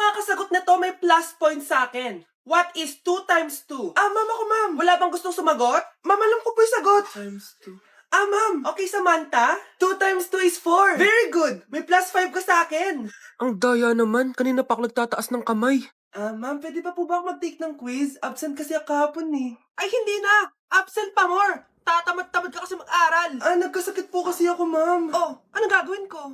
makakasagot na to may plus point sa akin. What is 2 times 2? Ma'am ako, ma'am. Wala bang gustong sumagot? Ma'am, alam ko po yung sagot. Times 2. Ma'am. Okay, Samantha. 2 times 2 is 4. Very good. May plus 5 ka sa akin. Ang daya naman. Kanina pa ako nagtataas ng kamay. Ma'am, pwede pa po ba ako mag-take ng quiz? Absent kasi ako kahapon eh. Ay, hindi na! Absent pa more! Tatamad-tamad ka kasi mag-aral. Nagkasakit po kasi ako, ma'am. Oh, ano gagawin ko?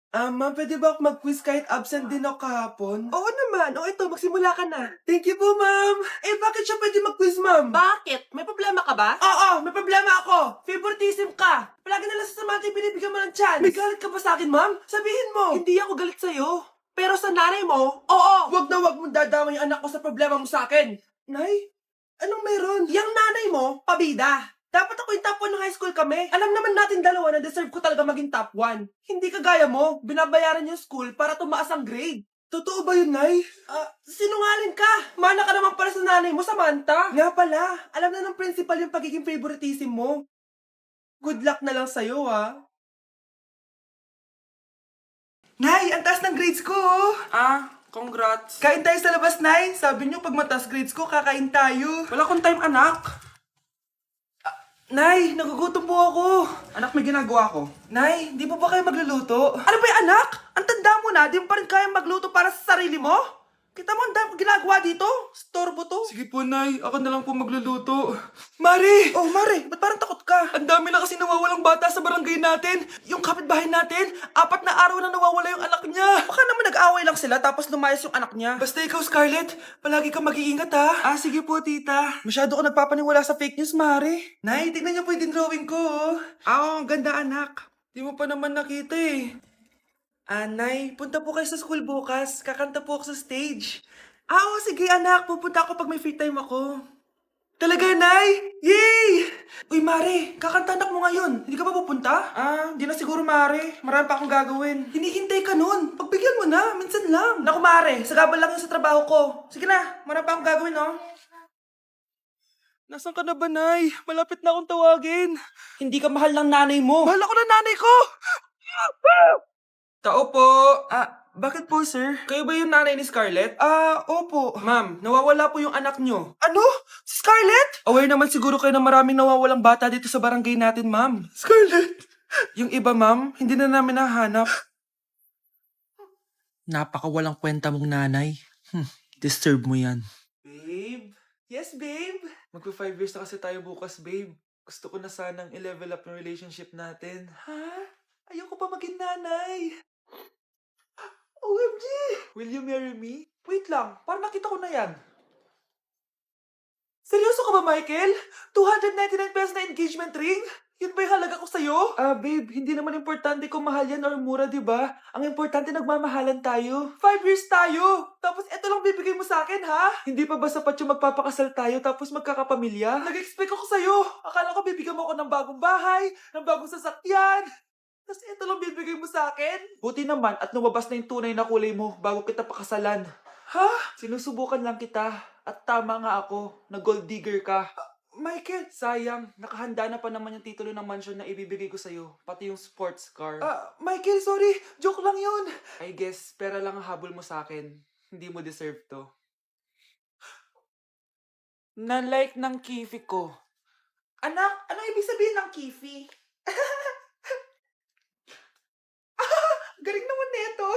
Ma'am, pwede ba ako mag-quiz kahit absent din ako kahapon? Oo naman. Ito, magsimula ka na. Thank you po, ma'am. Bakit siya pwede mag-quiz, ma'am? Bakit? May problema ka ba? Oo, may problema ako. Favoritism ka. Palagi na lang sa Samantha yung binibigyan mo ng chance. May galit ka ba sa akin, ma'am? Sabihin mo. Hindi ako galit sa'yo. Pero sa nanay mo, oo. Wag na wag mong dadama yung anak ko sa problema mo sa akin. Nay, anong meron? Yang nanay mo, pabida. Dapat ako yung top 1 ng high school kami. Alam naman natin dalawa na deserve ko talaga maging top 1. Hindi kagaya mo, binabayaran yung school para tumaas ang grade. Totoo ba yun, Nay? Sinungaling ka. Mana ka naman para sa nanay mo, Samantha. Nga pala, alam na ng principal yung pagiging favoritism mo. Good luck na lang sa'yo, ha? Nay, ang taas ng grades ko, oh. Congrats. Kain tayo sa labas, Nay. Sabi niyo, pag mataas grades ko, kakain tayo. Wala akong time, anak. Nay, nagugutom po ako. Anak, may ginagawa ko. Nay, di po ba kayo magluluto? Ano ba yung anak? Ang tanda mo na, di mo pa rin kaya magluto para sa sarili mo? Kita mo ang dami kong ginagawa dito? Storbo to. Sige po, Nay. Ako na lang po magluluto. Mari! Oh, Mari, ba't parang takot ka? Ang dami na kasi nawawalang bata sa barangay natin. Yung kapitbahay natin, 4 na araw na nawawala yung anak niya. Baka naman nag-away lang sila tapos lumayas yung anak niya. Basta ikaw, Scarlett, palagi kang mag-iingat, ha? Sige po, tita. Masyado ko nagpapaniwala sa fake news, Mari. Nay, tignan niyo po yung drawing ko, oh. Ang ganda, anak. Di mo pa naman nakita, eh. Nay, punta po kayo sa school bukas. Kakanta po ako sa stage. Oo, sige anak. Pupunta ako pag may free time ako. Talaga, Nay? Yay! Uy, Mare, kakanta anak mo ngayon. Hindi ka ba pupunta? Hindi na siguro, Mare. Marami pa akong gagawin. Hinihintay ka nun. Pagbigyan mo na, minsan lang. Naku, Mare, sagabal lang yun sa trabaho ko. Sige na, marami pa akong gagawin, no? Nasaan ka na ba, Nay? Malapit na akong tawagin. Hindi ka mahal ng nanay mo. Mahal ako ng nanay ko! Tao po! Bakit po, sir? Kayo ba yung nanay ni Scarlett? Opo. Ma'am, nawawala po yung anak nyo. Ano? Si Scarlett? Aware naman siguro kayo na maraming nawawalang bata dito sa barangay natin, ma'am. Scarlett? Yung iba, ma'am, hindi na namin nahanap. Napakawalang kwenta mong nanay. Disturb mo yan. Babe? Yes, babe? Magpa 5 years na kasi tayo bukas, babe. Gusto ko na sanang i-level up yung relationship natin. Ha? Ayoko pa maging nanay. OMG! Will you marry me? Wait lang, parang nakita ko na yan. Seryoso ka ba, Michael? 299 pesos na engagement ring? Yun ba yung halaga ko sa'yo? Babe, hindi naman importante kung mahal yan or mura, di ba? Ang importante, nagmamahalan tayo. 5 years tayo! Tapos eto lang bibigay mo sa akin, ha? Hindi pa ba sapat yung magpapakasal tayo tapos magkakapamilya? Nag-expect ako sa'yo. Akala ko bibigyan mo ako ng bagong bahay, ng bagong sasakyan. Tapos eto lang bibigay mo sa akin. Buti naman at lumabas na yung tunay na kulay mo bago kita pakasalan. Ha? Sinusubukan lang kita at tama nga ako na gold digger ka. Michael? Sayang, nakahanda na pa naman yung titulo ng mansion na ibibigay ko sa'yo, pati yung sports car. Michael, sorry. Joke lang yun. I guess, pera lang ang habol mo sa akin. Hindi mo deserve to. Na-like ng kifi ko. Anak, ano ibig sabihin ng kifi? Galing naman nito.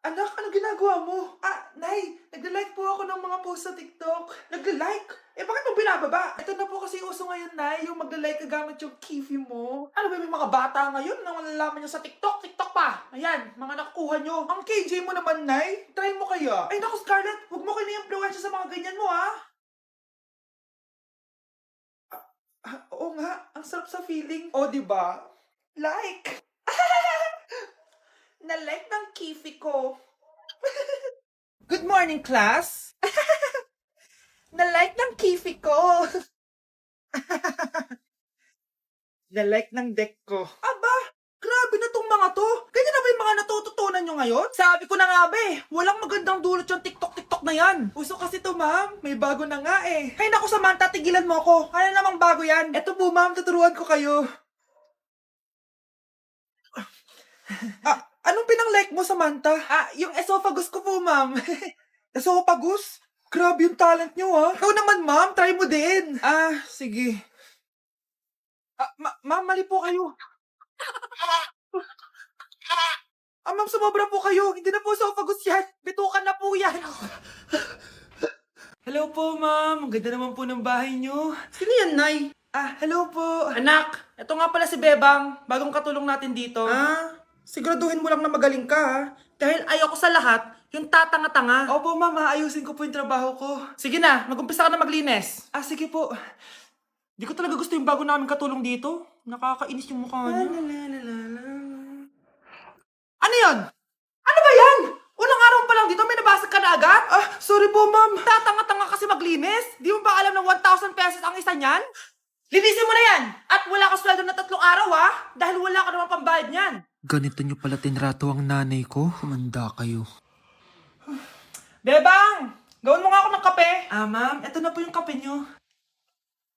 Anak, ano ginagawa mo? Nay, nagla-like po ako ng mga post sa TikTok. Nagla-like? Bakit mo binababa? Ito na po kasi uso ngayon, Nay, yung magla-like ka gamit yung kifi mo. Ano ba yung mga bata ngayon na malalaman nyo sa TikTok? TikTok pa! Ayan, mga nakukuha nyo. Ang KJ mo naman, Nay. Try mo kaya. Ay, naku, Scarlett, huwag mo kini-influensya sa mga ganyan mo, ha? Oo nga, ang sarap sa feeling. O, diba? Like! Na-like ng kifi ko. Good morning, class. Na-like ng kifi ko. Na-like ng deck ko. Aba, grabe na tong mga to. Ganyan na ba yung mga natututunan nyo ngayon? Sabi ko na nga ba walang magandang dulot yung TikTok na yan. Uso kasi to, ma'am. May bago na nga eh. Hay naku, Samantha, tigilan mo ako. Ano namang bago yan? Eto po, ma'am, tuturuan ko kayo. Anong pinang-like mo, Samantha? Yung esophagus ko po, ma'am. Esophagus? Grabe yung talent nyo, ha? Ikaw naman, ma'am. Try mo din. Sige. Ma'am, mali po kayo. Ma'am, sumobra po kayo. Hindi na po esophagus yan. Bitukan na po yan. Hello po, ma'am. Ang ganda naman po ng bahay nyo. Sino yan, Nay? Hello po. Anak, ito nga pala si Bebang. Bagong katulong natin dito. Siguraduhin mo lang na magaling ka, ha? Dahil ayoko sa lahat, yung tatanga-tanga. Opo, ma'am. Aayusin ko po yung trabaho ko. Sige na, mag-umpisa ka na maglinis. Sige po. Di ko talaga gusto yung bago namin katulong dito. Nakakainis yung mukha niya. Ano yun? Ano ba yan? Unang araw pa lang dito, may nabasag ka na agad? Sorry po, ma'am. Tatanga-tanga kasi maglinis? Di mo ba alam ng 1,000 pesos ang isa niyan? Linisin mo na yan! At wala ka sweldo na 3 araw, ha? Dahil wala ka naman pambayad niyan. Ganito nyo pala tinrato ang nanay ko. Manda kayo. Bebang! Gawin mo nga ako ng kape. Ma'am, eto na po yung kape nyo.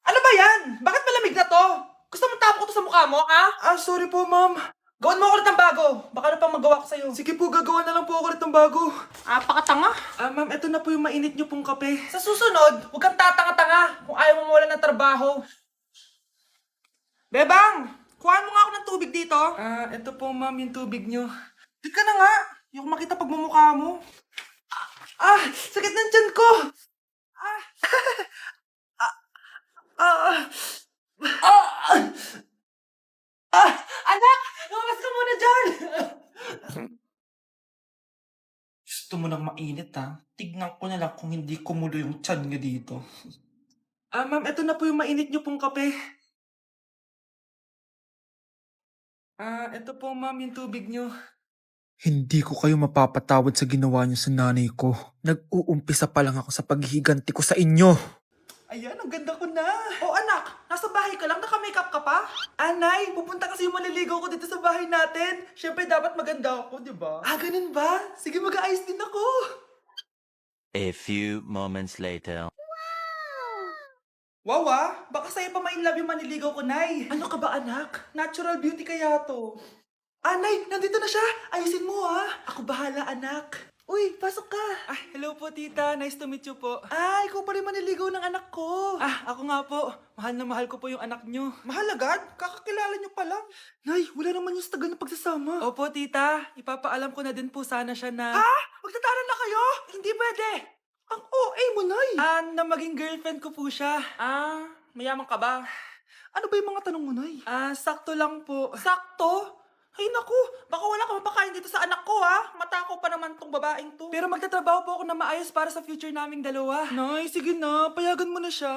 Ano ba yan? Bakit malamig na to? Gusto mo tapo ko to sa mukha mo, ha? Sorry po, ma'am. Gawin mo ako ulit ng bago. Baka ano pang magawa ko sa'yo. Sige po, gagawa na lang po ako ulit ng bago. Pakatanga. Ma'am, eto na po yung mainit nyo pong kape. Sa susunod, huwag kang tatanga-tanga kung ayaw mo mawalan ng trabaho. Bebang! Kuhaan mo nga ako ng tubig dito. Eto po, ma'am, yung tubig nyo. Di ka na nga. Yung makita pagmumukha mo. Sakit ng tiyan ko! Anak! Lumabas ka muna dyan! Gusto mo nang mainit, ha? Tignan ko na lang kung hindi kumulo yung tiyan nyo dito. Ma'am, eto na po yung mainit nyo pong kape. Eto po, ma'am, yung tubig nyo. Hindi ko kayo mapapatawad sa ginawa niyo sa nanay ko. Nag-uumpisa pa lang ako sa paghihiganti ko sa inyo. Ayan, ang ganda ko na. Anak, nasa bahay ka lang, naka-makeup ka pa? Anay, pupunta kasi yung maliligaw ko dito sa bahay natin. Siyempre, dapat maganda ako, di ba? Ganun ba? Sige, mag-aayos din ako. A few moments later. Wow, baka sa'yo pa ma-inlove yung maniligaw ko, Nay. Ano ka ba, anak? Natural beauty kaya to. Nay, nandito na siya. Ayusin mo, ha? Ako bahala, anak. Uy, pasok ka. Hello po, tita. Nice to meet you po. Ikaw pa rin maniligaw ng anak ko. Ako nga po. Mahal na mahal ko po yung anak nyo. Mahal agad? Kakakilala nyo pa lang. Nay, wala naman yung tagal na pagsasama. Opo, tita. Ipapaalam ko na din po sana siya na... Magtataran na kayo? Hindi pwede. Ang OA mo, Nay. Na maging girlfriend ko po siya. Mayaman ka ba? Ano ba yung mga tanong mo, Nay? Sakto lang po. Sakto? Ay naku, baka wala ka mapakain dito sa anak ko, ha? Matako pa naman tong babaeng to. Pero magtatrabaho po ako na maayos para sa future naming dalawa. Nay, sige na. Payagan mo na siya.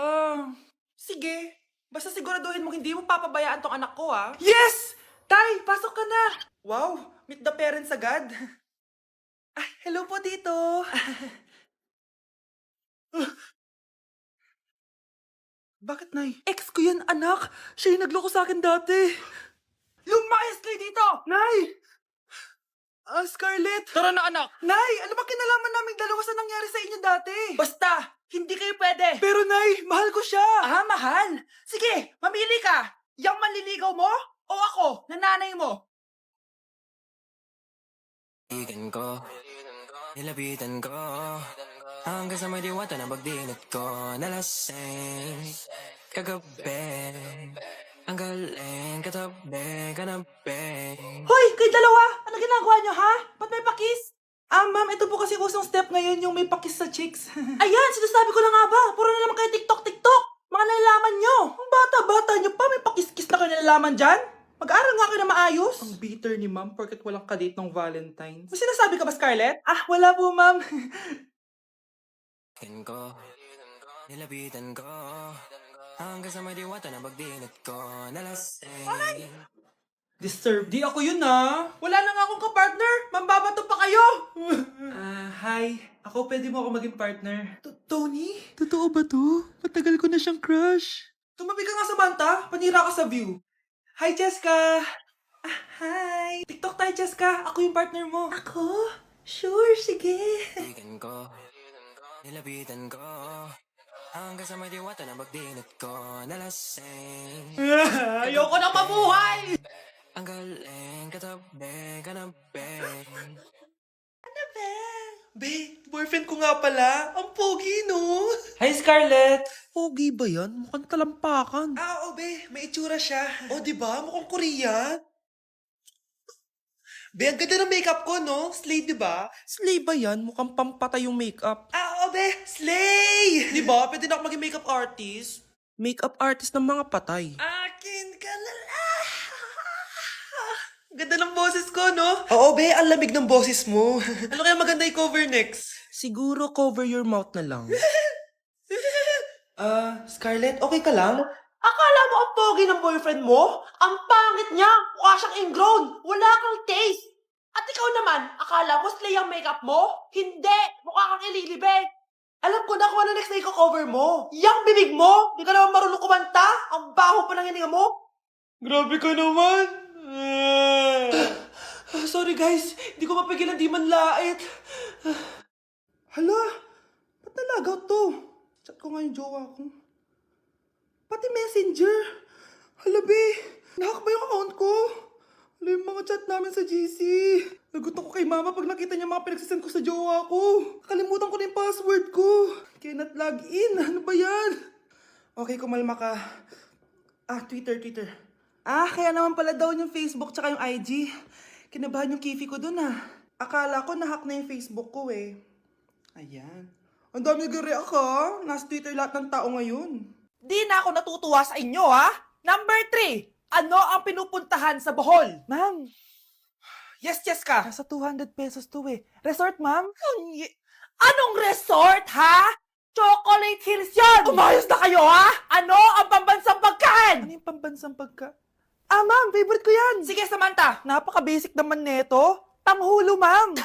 Sige, basta siguraduhin mo hindi mo papabayaan tong anak ko, ha? Yes! Tay, pasok ka na. Wow, meet the parents agad. Hello po, tito. Bakit, Nay? Ex ko yan, anak. Siya yung nagloko sa akin dati. Lumayas kayo dito! Nay! Scarlett! Tara na, anak! Nay, ano ba kinalaman naming dalawa sa nangyari sa inyo dati? Basta, hindi kayo pwede! Pero Nay, mahal ko siya! Mahal? Sige, mamili ka! Yang manliligaw mo o ako, nananay mo? Igan ko, nilapitan ko, hanggang sa may diwata na pagdinat ko, nalasing, kagabi, ang galing, katabi, kanabing. Hoy, kayo dalawa! Ano ginagawa nyo, ha? Ba't may pakis? Ma'am, ito po kasi usong step ngayon yung may pakis sa chicks. Ayan, sinasabi ko na nga ba? Puro na naman kayo TikTok! Mga nalalaman nyo! Ang bata-bata nyo pa, may pakis-kis na kayo nalalaman dyan? Mag-aral nga kayo na maayos. Ang bitter ni ma'am porket walang kadate ng Valentine's. May sinasabi ka ba, Scarlett? Wala po, ma'am. Igan ko, nilapitan ko, hanggang sa may diwata na pagdinat ko, nalasing. Disturb. Di ako yun, ha? Wala na nga akong kapartner! Mambabato pa kayo! Hi. Ako, pwede mo ako maging partner. Tony? Totoo ba to? Matagal ko na siyang crush. Tumabi ka nga, Samantha. Panira ka sa view. Hi, Jessica! Hi! TikTok tayo, Jessica. Ako yung partner mo. Ako? Sure, sige. Igan ko, nilapitan ko, hanggang sa may diwata na pagdinat ko, nalasing. Ayoko na mabuhay! Ang galing, katabi ka na, babe. Be, boyfriend ko nga pala. Ang pogi, no? Hi, Scarlett! Pogi ba yan? Mukhang talampakan. Oo, be. May itsura siya. O, di ba? Mukhang Korean. Be, ang ganda ng makeup ko, no? Slay, di ba? Slay ba yan? Mukhang pampatay yung makeup. Oo, be. Slay! Di ba? Pwede na ako maging makeup artist. Makeup artist ng mga patay. Akin ka na lang. Ganda ng boses ko, no? Oo, be. Ang lamig ng boses mo. Ano kaya maganda i-cover next? Siguro cover your mouth na lang. Scarlett, okay ka lang? Akala mo ang pogi ng boyfriend mo? Ang pangit niya! Mukha siyang ingrown! Wala kang taste! At ikaw naman, akala mo slay ang makeup mo? Hindi! Mukha kang ililibig! Alam ko na kung ano next na i-cover mo. Yang bibig mo! Di ka naman marunong kumanta! Ang baho pa ng hininga mo! Grabe ka naman. Sorry guys, hindi ko mapigilan di man lait. Hala, ba't nalagaw to? Chat ko nga yung jowa ko. Pati messenger. Hala, be. Nahack ba yung account ko? Hala, yung mga chat namin sa GC. Nagutom ko kay mama pag nakita niya mga pinagsasend ko sa jowa ko. Kalimutan ko na yung password ko. Cannot log in. Ano ba yan? Okay, kumalma ka. Twitter. Kaya naman pala daw yung Facebook tsaka yung IG. Kinabahan yung kifi ko dun Akala ko nahack na yung Facebook ko eh. Ayan. Ang dami nag-react ha. Nasa Twitter lahat ng tao ngayon. Di na ako natutuwa sa inyo ha. Number 3, ano ang pinupuntahan sa Bohol? Ma'am. Yes ka. Nasa 200 pesos to eh. Resort, ma'am? Anong resort, ha? Chocolate Hills yun! Umayos na kayo, ha? Ano ang pambansang pagkain? Ano yung pambansang pagka... Ma'am, favorite ko yan. Sige, Samantha. Napaka-basic naman neto. Tanghulo, ma'am.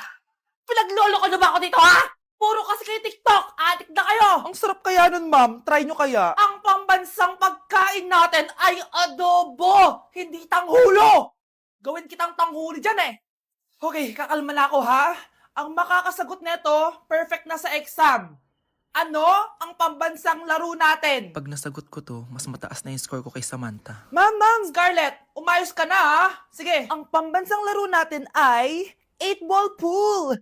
Pinaglolo ko na ba ako dito, ha? Puro kasi kayo TikTok. Adik na kayo. Ang sarap kaya nun, ma'am. Try nyo kaya. Ang pambansang pagkain natin ay adobo, hindi tanghulo. Gawin kitang tanghuli dyan eh. Okay, kakalma na ako ha. Ang makakasagot neto, perfect na sa exam. Ano ang pambansang laro natin? Pag nasagot ko to, mas mataas na yung score ko kay Samantha. Ma'am! Scarlett, umayos ka na ha. Sige. Ang pambansang laro natin ay 8-ball pool.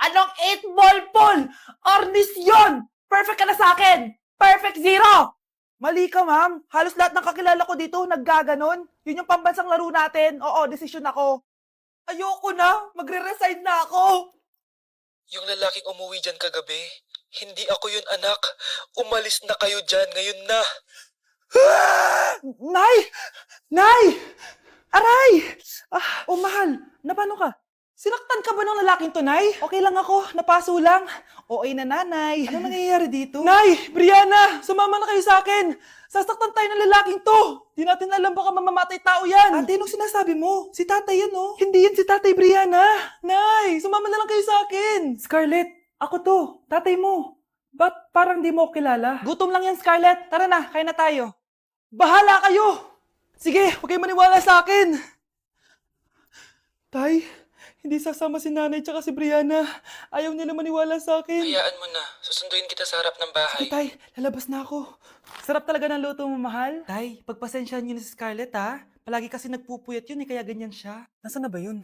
Anong 8-ball pool? Ornis yun! Perfect ka na sa akin! Perfect 0! Mali ka, ma'am. Halos lahat ng kakilala ko dito naggaganon. Yun yung pambansang laro natin. Oo, desisyon ako. Ayoko na. Magre-resign na ako. Yung lalaking umuwi dyan kagabi, hindi ako yun, anak. Umalis na kayo dyan, ngayon na. Nay! Nay! Aray! Mahal. Napano ka? Sinaktan ka ba ng lalaking to, Nay? Okay lang ako. Napaso lang. OA na nanay. Ano nangyayari dito? Nay! Brianna! Sumama na kayo sa akin! Sasaktan tayo ng lalaking to! Di natin alam baka mamamatay tao yan! Ate, anong sinasabi mo? Si tatay yan, oh. Hindi yan si tatay, Brianna! Nay! Sumama na lang kayo sa akin! Scarlett! Ako to! Tatay mo! Ba't parang di mo ako kilala? Gutom lang yan, Scarlett. Tara na, kain na tayo. Bahala kayo! Sige, huwag kayo maniwala sa akin! Tay, hindi sasama si nanay tsaka si Brianna. Ayaw nila maniwala sa akin. Hayaan mo na, susunduin kita sa harap ng bahay. Sige, Tay, lalabas na ako. Sarap talaga ng luto mo, mahal. Tay, pagpasensyahan niyo na si Scarlett, ha? Palagi kasi nagpupuyat yun, kaya ganyan siya. Nasaan na ba yun?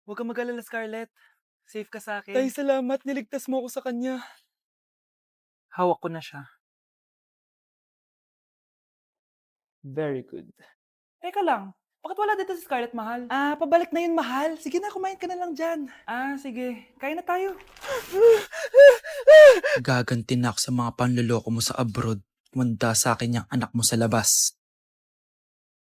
Huwag kang mag-alala, Scarlett. Safe ka sa akin. Tay, salamat. Niligtas mo ako sa kanya. Hawak ko na siya. Very good. Teka lang, bakit wala dito si Scarlett, mahal? Pabalik na yun, mahal. Sige na, kumain ka na lang dyan. Sige. Kain na tayo. Gaganti na ako sa mga panluloko mo sa abroad. Manda sa akin yung anak mo sa labas.